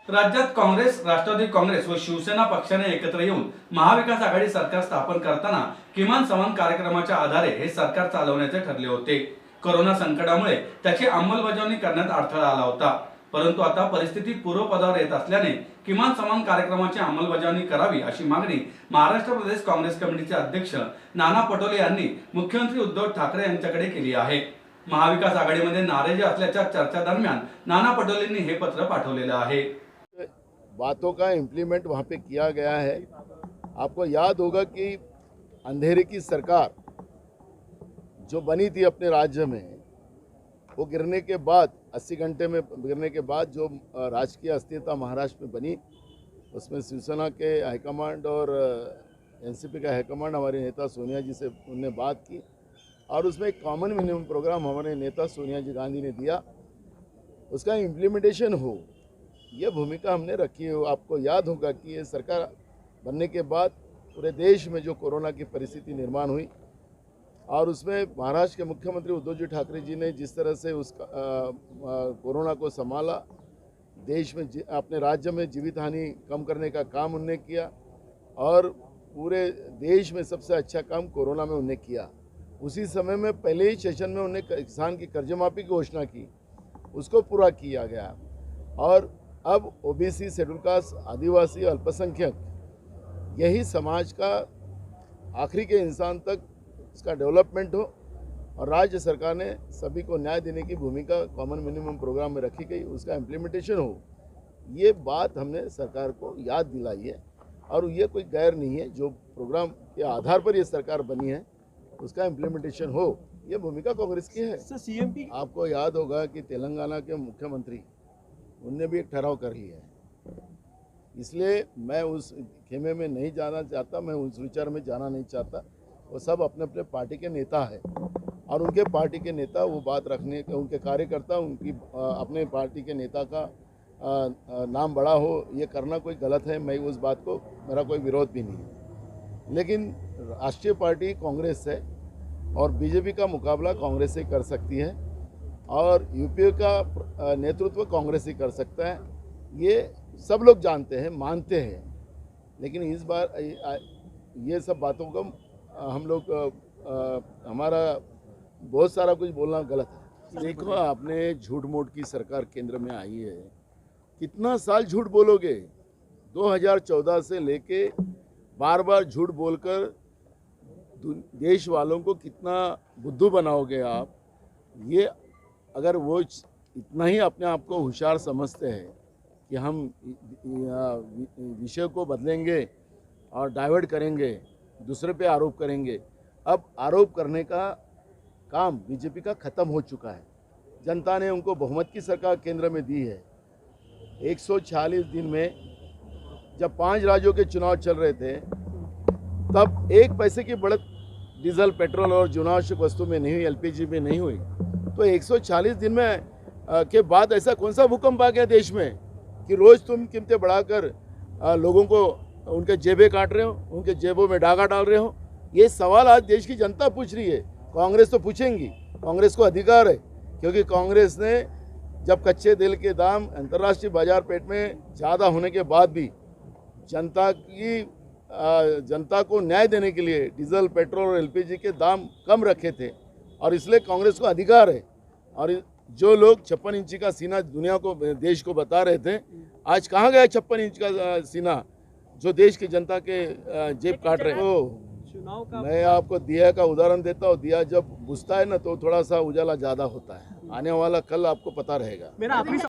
राज्यात काँग्रेस, राष्ट्रवादी काँग्रेस व शिवसेना पक्षाने एकत्र येऊन महाविकास आघाडी सरकार स्थापन करताना किमान समान कार्यक्रमाच्या आधारे हे सरकार चालवण्याचे ठरले होते। कोरोना संकटामुळे त्याची अंमलबजावणी करण्यात अडथळा आला होता, परंतु आता परिस्थिती पूर्वपदावर येत असल्याने किमान समान कार्यक्रमाची अंमलबजावणी करावी अशी मागणी महाराष्ट्र प्रदेश काँग्रेस कमिटीचे अध्यक्ष नाना पटोले यांनी मुख्यमंत्री उद्धव ठाकरे यांच्याकडे केली आहे। महाविकास आघाडीमध्ये नाराजी असल्याच्या चर्चा दरम्यान नाना पटोलेंनी हे पत्र पाठवलेलं आहे। बातों का इम्प्लीमेंट वहाँ पे किया गया है। आपको याद होगा कि अंधेरे की सरकार जो बनी थी अपने राज्य में, वो गिरने के बाद 80 घंटे में गिरने के बाद जो राजकीय अस्थिरता महाराष्ट्र में बनी, उसमें शिवसेना के हाईकमांड और एनसीपी का हाईकमांड हमारे नेता सोनिया जी से उनने बात की और उसमें एक कॉमन मिनिमम प्रोग्राम हमारे नेता सोनिया जी गांधी ने दिया, उसका इम्प्लीमेंटेशन हो, ये भूमिका हमने रखी है। आपको याद होगा कि ये सरकार बनने के बाद पूरे देश में जो कोरोना की परिस्थिति निर्माण हुई और उसमें महाराष्ट्र के मुख्यमंत्री उद्धव जी ठाकरे जी ने जिस तरह से उस कोरोना को संभाला, देश में अपने राज्य में जीवित हानि कम करने का काम उन्होंने किया और पूरे देश में सबसे अच्छा काम कोरोना में उन्होंने किया। उसी समय में पहले ही सेशन में उन्होंने किसान की कर्ज माफी की घोषणा की, उसको पूरा किया गया और अब ओबीसी, शेड्यूल कास्ट, आदिवासी, अल्पसंख्यक यही समाज का आखिरी के इंसान तक इसका डेवलपमेंट हो और राज्य सरकार ने सभी को न्याय देने की भूमिका कॉमन मिनिमम प्रोग्राम में रखी गई, उसका इम्प्लीमेंटेशन हो, ये बात हमने सरकार को याद दिलाई है। और ये कोई गैर नहीं है, जो प्रोग्राम के आधार पर ये सरकार बनी है उसका इम्प्लीमेंटेशन हो, ये भूमिका कांग्रेस की है। सीएम आपको याद होगा कि तेलंगाना के मुख्यमंत्री उनने भी एक ठहराव कर लिया है, इसलिए मैं उस खेमे में नहीं जाना चाहता, मैं उस विचार में जाना नहीं चाहता। वो सब अपने अपने पार्टी के नेता है और उनके पार्टी के नेता वो बात रखने, उनके कार्यकर्ता उनकी अपने पार्टी के नेता का नाम बड़ा हो, ये करना कोई गलत है, मैं उस बात को, मेरा कोई विरोध भी नहीं है। लेकिन राष्ट्रीय पार्टी कांग्रेस है और बीजेपी का मुकाबला कांग्रेस से कर सकती है और यूपीए का नेतृत्व कांग्रेस ही कर सकता है, ये सब लोग जानते हैं, मानते हैं। लेकिन इस बार ये सब बातों को हम लोग हमारा बहुत सारा कुछ बोलना गलत है। देखो, आपने झूठ मूठ की सरकार केंद्र में आई है, कितना साल झूठ बोलोगे? 2014 से लेके बार बार झूठ बोलकर देश वालों को कितना बुद्धू बनाओगे आप? ये अगर वो इतना ही अपने आप को होशियार समझते हैं कि हम विषय को बदलेंगे और डाइवर्ट करेंगे, दूसरे पे आरोप करेंगे, अब आरोप करने का काम बीजेपी का ख़त्म हो चुका है। जनता ने उनको बहुमत की सरकार केंद्र में दी है। 146 दिन में जब 5 राज्यों के चुनाव चल रहे थे, तब 1 पैसे की बढ़त डीजल, पेट्रोल और जीवनावश्यक वस्तु में नहीं हुई, एलपीजी में नहीं हुई। तो 140 दिन में के बाद ऐसा कौन सा भूकंप आ गया देश में कि रोज़ तुम कीमतें बढ़ाकर लोगों को उनके जेबें काट रहे हो, उनके जेबों में डागा डाल रहे हो? ये सवाल आज देश की जनता पूछ रही है। कांग्रेस तो पूछेंगी, कांग्रेस को अधिकार है, क्योंकि कांग्रेस ने जब कच्चे तेल के दाम अंतर्राष्ट्रीय बाजार पेट में ज़्यादा होने के बाद भी जनता को न्याय देने के लिए डीजल, पेट्रोल और एलपीजी के दाम कम रखे थे और इसलिए कांग्रेस को अधिकार है। और जो लोग 56 इंची का सीना दुनिया को, देश को बता रहे थे, आज कहाँ गया 56 इंच का सीना जो देश की जनता के जेब काट रहे हो? मैं आपको दिया का उदाहरण देता हूँ। दिया जब बुझता है ना तो थोड़ा सा उजाला ज़्यादा होता है, आने वाला कल आपको पता रहेगा।